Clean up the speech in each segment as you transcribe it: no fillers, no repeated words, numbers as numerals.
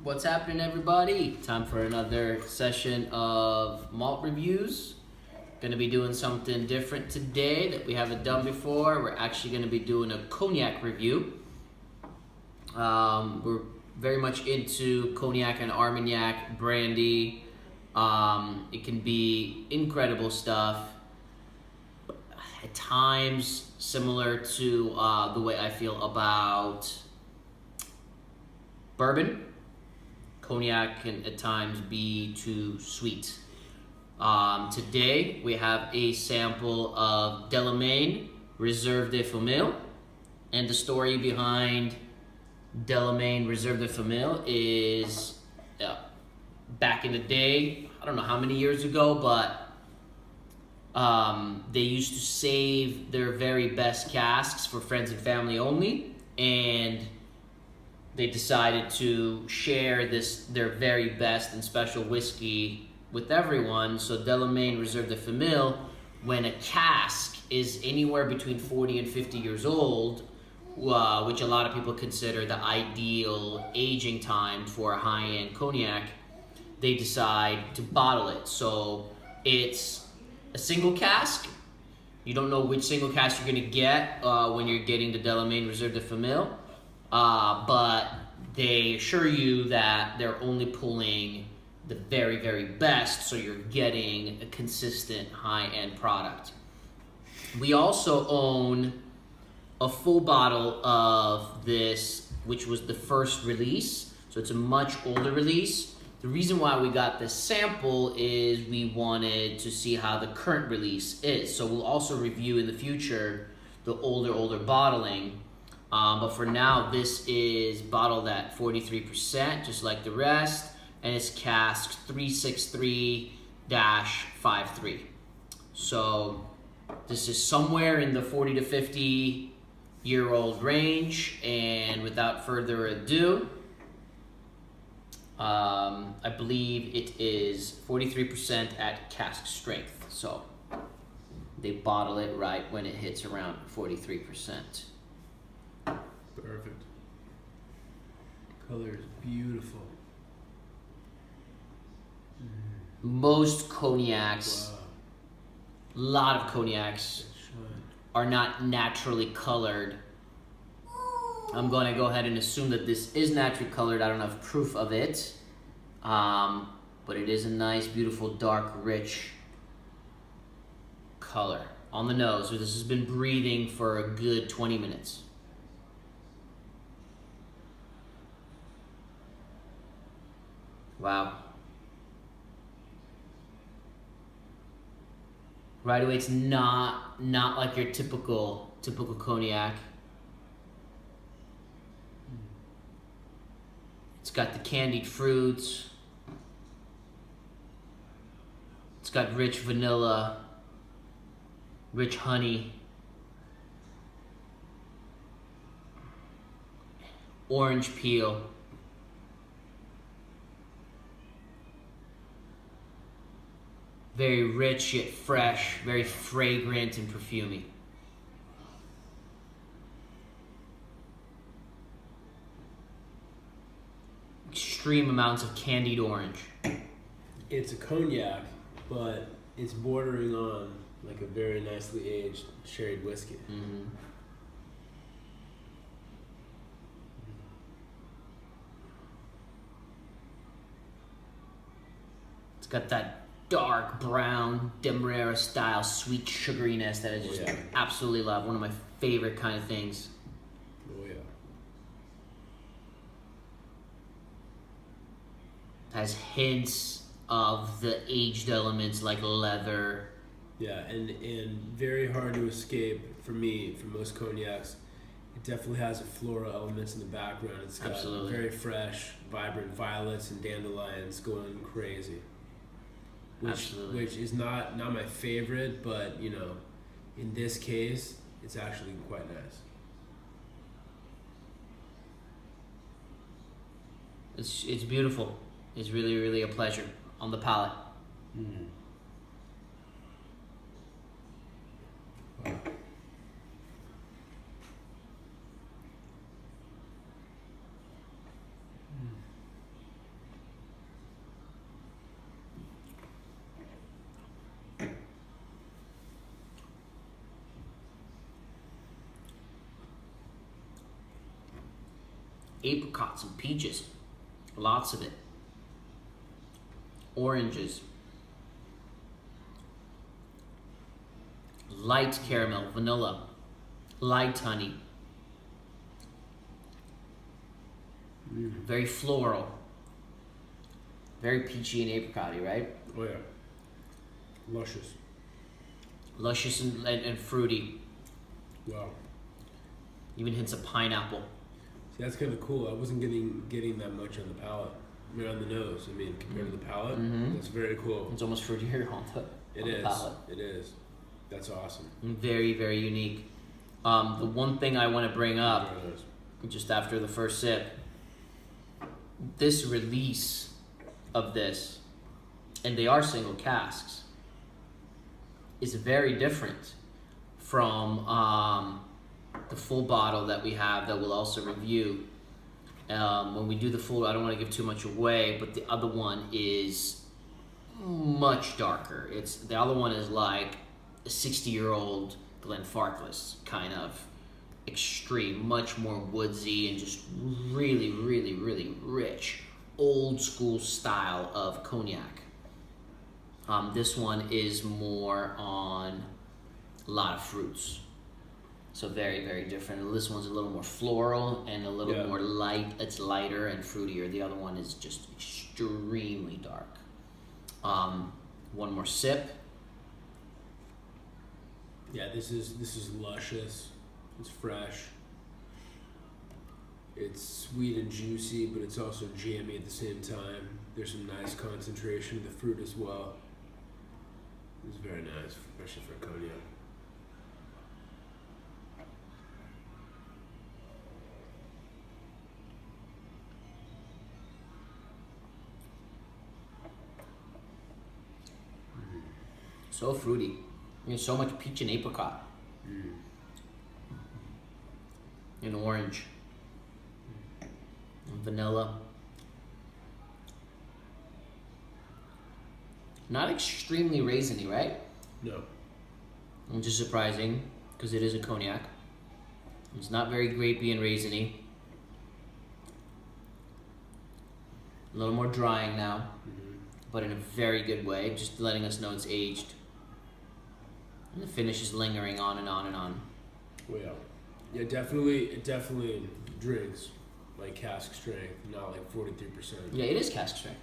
What's happening, everybody? Time for another session of malt reviews. Gonna be doing something different today that we haven't done before. We're actually gonna be doing a cognac review. We're very much into cognac and armagnac, brandy. It can be incredible stuff. At times, similar to the way I feel about bourbon. Cognac can at times be too sweet. Today we have a sample of Delamain Reserve de Famille, and the story behind Delamain Reserve de Famille is back in the day, I don't know how many years ago, but they used to save their very best casks for friends and family only, and they decided to share their very best and special whiskey with everyone. So Delamain Reserve de Famille, when a cask is anywhere between 40 and 50 years old, which a lot of people consider the ideal aging time for a high-end cognac, they decide to bottle it. So it's a single cask. You don't know which single cask you're going to get when you're getting the Delamain Reserve de Famille. But they assure you that they're only pulling the very, very best, so you're getting a consistent high-end product. We also own a full bottle of this, which was the first release, so it's a much older release. The reason why we got this sample is we wanted to see how the current release is. So we'll also review in the future the older bottling. But for now, this is bottled at 43%, just like the rest, and it's Cask 363-53. So this is somewhere in the 40 to 50 year old range, and without further ado, I believe it is 43% at cask strength. So they bottle it right when it hits around 43%. Perfect. Color is beautiful. Most cognacs, a lot of cognacs are not naturally colored. I'm going to go ahead and assume that this is naturally colored. I don't have proof of it. But it is a nice, beautiful, dark, rich color on the nose. So this has been breathing for a good 20 minutes. Wow. Right away, it's not like your typical cognac. It's got the candied fruits. It's got rich vanilla, rich honey, orange peel. Very rich yet fresh, very fragrant and perfumey. Extreme amounts of candied orange. It's a cognac, but it's bordering on like a very nicely aged sherried whiskey. Mm-hmm. It's got that dark brown Demerara style sweet sugariness that I just absolutely love. One of my favorite kind of things. Oh yeah. Has hints of the aged elements like leather. Yeah, and very hard to escape for me, for most cognacs. It definitely has a floral elements in the background. It's got very fresh, vibrant violets and dandelions going crazy. Which is not my favorite, but you know, in this case, it's actually quite nice. It's beautiful. It's really, really a pleasure on the palate. Mm. Wow. apricots and peaches. Lots of it. Oranges. Light caramel, vanilla, light honey. Very floral. Very peachy and apricot-y, right? Oh yeah. Luscious. Luscious and fruity. Wow. Even hints of pineapple. See, that's kind of cool. I wasn't getting that much on the palate. I mean, on the nose. I mean, compared to the palate, that's very cool. It's almost fruitier on the palate. It is. That's awesome. Very, very unique. The one thing I want to bring up, just after the first sip, this release of this, and they are single casks, is very different from the full bottle that we have that we'll also review. When we do the full, I don't want to give too much away, but the other one is much darker. The other one is like a 60-year-old Glenfarclas kind of extreme, much more woodsy and just really, really, really rich, old school style of cognac. This one is more on a lot of fruits. So very, very different. This one's a little more floral and a little more light. It's lighter and fruitier. The other one is just extremely dark. One more sip. Yeah, this is luscious. It's fresh. It's sweet and juicy, but it's also jammy at the same time. There's some nice concentration of the fruit as well. It's very nice, especially for cognac. So fruity. There's so much peach and apricot. And orange. And vanilla. Not extremely raisiny, right? No. Which is surprising, because it is a cognac. It's not very grapey and raisiny. A little more drying now, but in a very good way, just letting us know it's aged. And the finish is lingering on and on and on. Well, yeah, it definitely drinks like cask strength, not like 43%. Yeah, it is cask strength.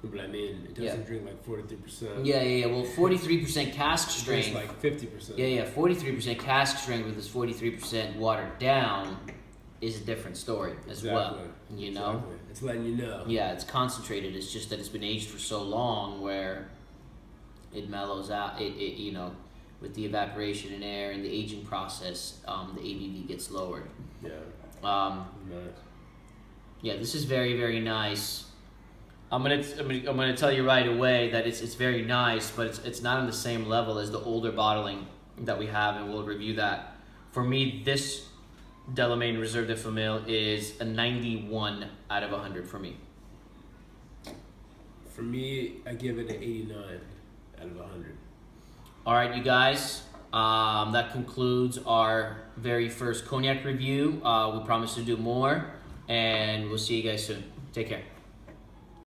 But I mean, it doesn't drink like 43%. Yeah. Well, 43% cask strength. It's like 50%. Yeah. 43% cask strength with this 43% watered down is a different story as well. You know? Exactly. It's letting you know. Yeah, it's concentrated. It's just that it's been aged for so long where it mellows out. It you know, with the evaporation in air and the aging process, the ABV gets lowered. Yeah. Nice. Yeah, this is very, very nice. I'm gonna tell you right away that it's very nice, but it's not on the same level as the older bottling that we have, and we'll review that. For me, this Delamain Reserve de Famille is a 91 out of 100 for me. For me, I give it an 89 out of 100. All right, you guys. That concludes our very first cognac review. We promise to do more, and we'll see you guys soon. Take care.